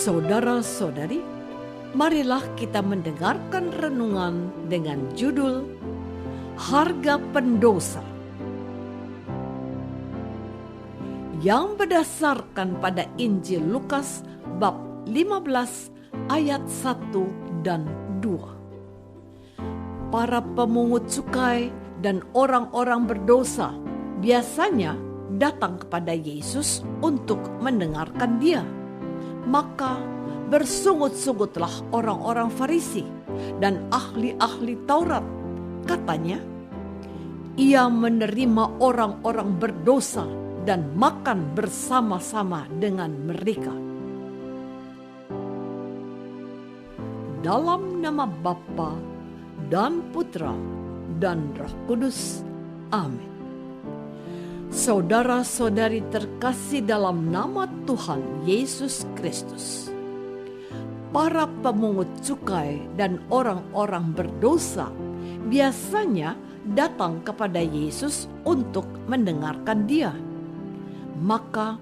Saudara-saudari, marilah kita mendengarkan renungan dengan judul Harga Pendosa, yang berdasarkan pada Injil Lukas bab 15 ayat 1 dan 2. Para pemungut cukai dan orang-orang berdosa biasanya datang kepada Yesus untuk mendengarkan Dia. Maka bersungut-sungutlah orang-orang Farisi dan ahli-ahli Taurat. Katanya, Ia menerima orang-orang berdosa dan makan bersama-sama dengan mereka. Dalam nama Bapa dan Putra dan Roh Kudus. Amin. Saudara-saudari terkasih dalam nama Tuhan Yesus Kristus, para pemungut cukai dan orang-orang berdosa biasanya datang kepada Yesus untuk mendengarkan Dia. Maka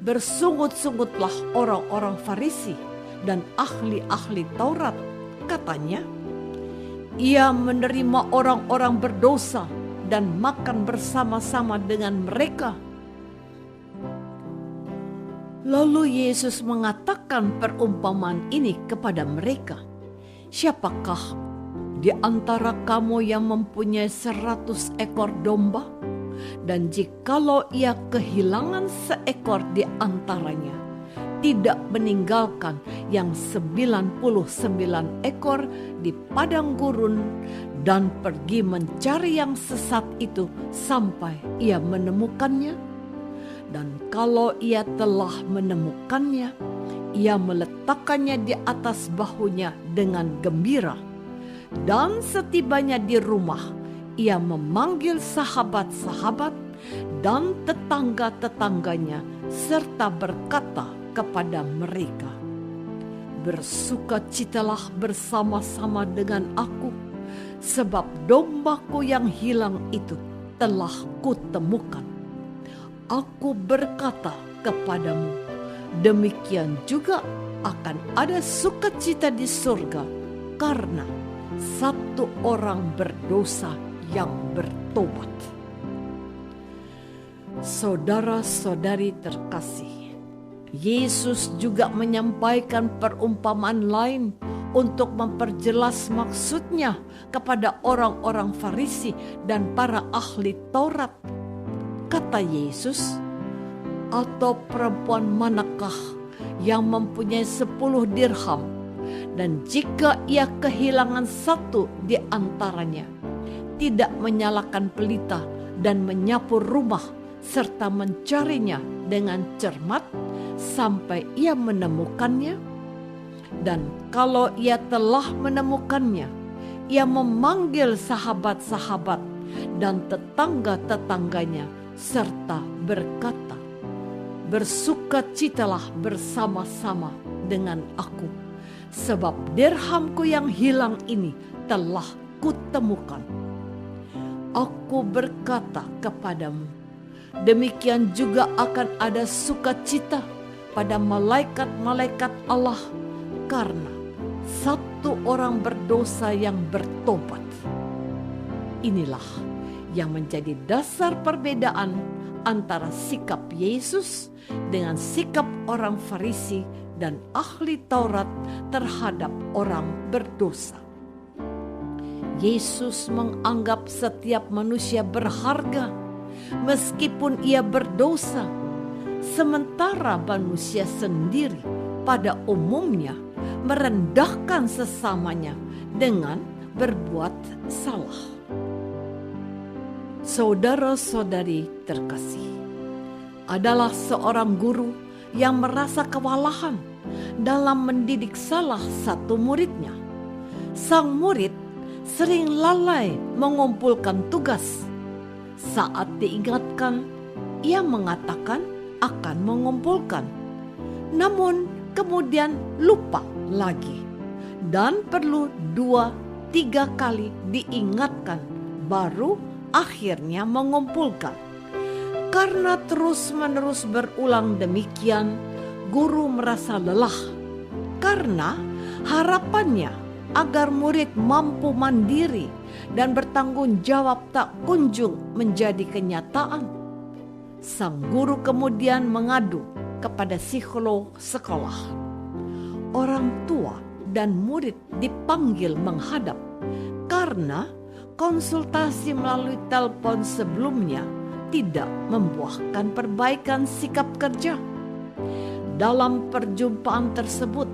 bersungut-sungutlah orang-orang Farisi dan ahli-ahli Taurat. Katanya, Ia menerima orang-orang berdosa dan makan bersama-sama dengan mereka. Lalu Yesus mengatakan perumpamaan ini kepada mereka. Siapakah di antara kamu yang mempunyai 100 ekor domba? Dan jikalau ia kehilangan seekor di antaranya, tidak meninggalkan yang 99 ekor di padang gurun dan pergi mencari yang sesat itu sampai ia menemukannya. Dan kalau ia telah menemukannya, ia meletakkannya di atas bahunya dengan gembira. Dan setibanya di rumah, ia memanggil sahabat-sahabat dan tetangga-tetangganya serta berkata kepada mereka, bersukacitalah bersama-sama dengan aku, sebab dombaku yang hilang itu telah kutemukan. Aku berkata kepadamu, demikian juga akan ada sukacita di surga karena satu orang berdosa yang bertobat. Saudara-saudari terkasih, Yesus juga menyampaikan perumpamaan lain untuk memperjelas maksudnya kepada orang-orang Farisi dan para ahli Taurat. Kata Yesus, atau perempuan manakah yang mempunyai 10 dirham, dan jika ia kehilangan satu di antaranya, tidak menyalakan pelita dan menyapu rumah serta mencarinya dengan cermat sampai ia menemukannya? Dan kalau ia telah menemukannya, ia memanggil sahabat-sahabat dan tetangga-tetangganya serta berkata, bersukacitalah bersama-sama dengan aku, sebab dirhamku yang hilang ini telah kutemukan. Aku berkata kepadamu, demikian juga akan ada sukacita pada malaikat-malaikat Allah karena satu orang berdosa yang bertobat. Inilah yang menjadi dasar perbedaan antara sikap Yesus dengan sikap orang Farisi dan ahli Taurat terhadap orang berdosa. Yesus menganggap setiap manusia berharga meskipun ia berdosa, sementara manusia sendiri pada umumnya merendahkan sesamanya dengan berbuat salah. Saudara-saudari terkasih, adalah seorang guru yang merasa kewalahan dalam mendidik salah satu muridnya. Sang murid sering lalai mengumpulkan tugas. Saat diingatkan, ia mengatakan akan mengumpulkan, namun kemudian lupa lagi dan perlu 2-3 kali diingatkan baru akhirnya mengumpulkan. Karena terus-menerus berulang demikian, guru merasa lelah karena harapannya agar murid mampu mandiri dan bertanggung jawab tak kunjung menjadi kenyataan. Sang guru kemudian mengadu kepada psikolog sekolah. Orang tua dan murid dipanggil menghadap karena konsultasi melalui telepon sebelumnya tidak membuahkan perbaikan sikap kerja. Dalam perjumpaan tersebut,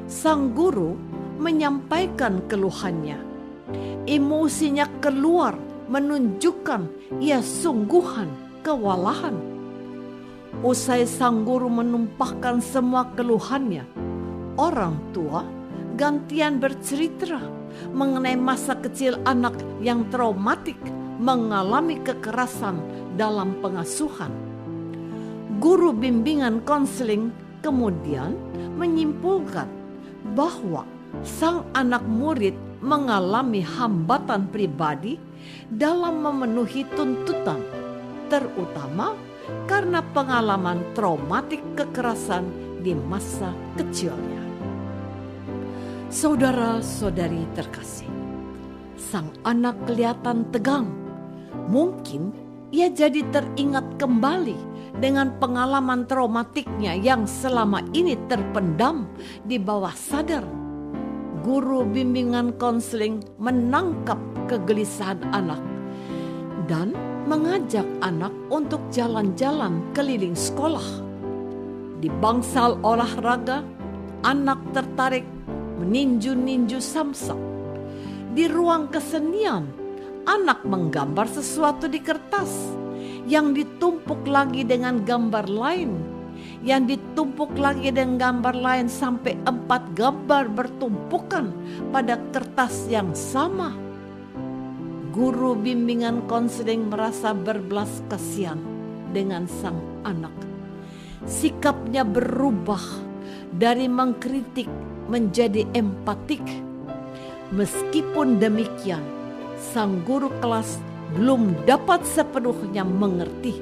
sang guru menyampaikan keluhannya. Emosinya keluar menunjukkan ia sungguhan kewalahan. Usai sang guru menumpahkan semua keluhannya, orang tua gantian bercerita mengenai masa kecil anak yang traumatik mengalami kekerasan dalam pengasuhan. Guru bimbingan konseling kemudian menyimpulkan bahwa sang anak murid mengalami hambatan pribadi dalam memenuhi tuntutan, terutama karena pengalaman traumatik kekerasan di masa kecilnya. Saudara-saudari terkasih, sang anak kelihatan tegang. Mungkin ia jadi teringat kembali dengan pengalaman traumatiknya yang selama ini terpendam di bawah sadar. Guru bimbingan konseling menangkap kegelisahan anak dan mengajak anak untuk jalan-jalan keliling sekolah. Di bangsal olahraga, anak tertarik meninju-ninju samsak. Di ruang kesenian, anak menggambar sesuatu di kertas yang ditumpuk lagi dengan gambar lain, yang ditumpuk lagi dengan gambar lain sampai 4 gambar bertumpukan pada kertas yang sama. Guru bimbingan konseling merasa berbelas kasihan dengan sang anak. Sikapnya berubah dari mengkritik menjadi empatik. Meskipun demikian, sang guru kelas belum dapat sepenuhnya mengerti.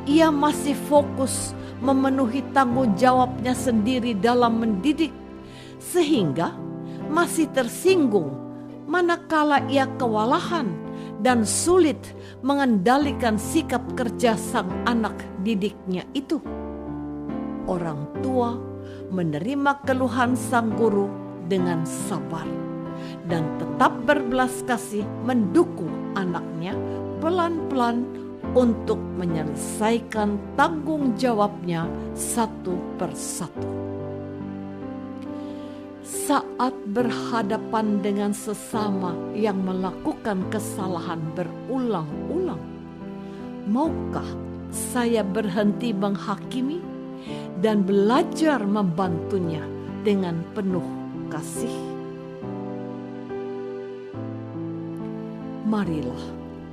Ia masih fokus memenuhi tanggung jawabnya sendiri dalam mendidik, sehingga masih tersinggung manakala ia kewalahan dan sulit mengendalikan sikap kerja sang anak didiknya itu. Orang tua menerima keluhan sang guru dengan sabar dan tetap berbelas kasih mendukung anaknya pelan-pelan untuk menyelesaikan tanggung jawabnya satu persatu. Saat berhadapan dengan sesama yang melakukan kesalahan berulang-ulang, maukah saya berhenti menghakimi dan belajar membantunya dengan penuh kasih? Marilah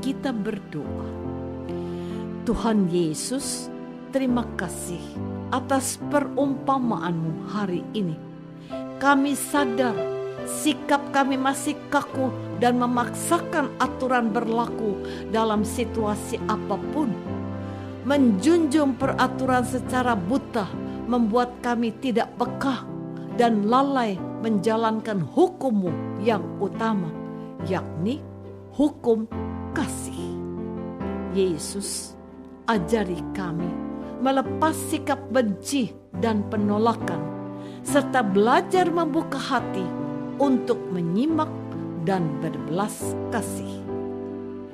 kita berdoa. Tuhan Yesus, terima kasih atas perumpamaanmu hari ini. Kami sadar sikap kami masih kaku dan memaksakan aturan berlaku dalam situasi apapun. Menjunjung peraturan secara buta membuat kami tidak peka dan lalai menjalankan hukum-Mu yang utama, yakni hukum kasih. Yesus, ajari kami melepas sikap benci dan penolakan, serta belajar membuka hati untuk menyimak dan berbelas kasih.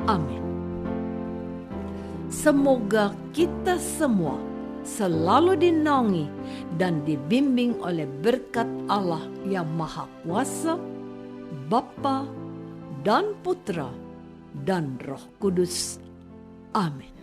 Amin. Semoga kita semua selalu dinaungi dan dibimbing oleh berkat Allah yang Maha Kuasa, Bapa dan Putra dan Roh Kudus. Amin.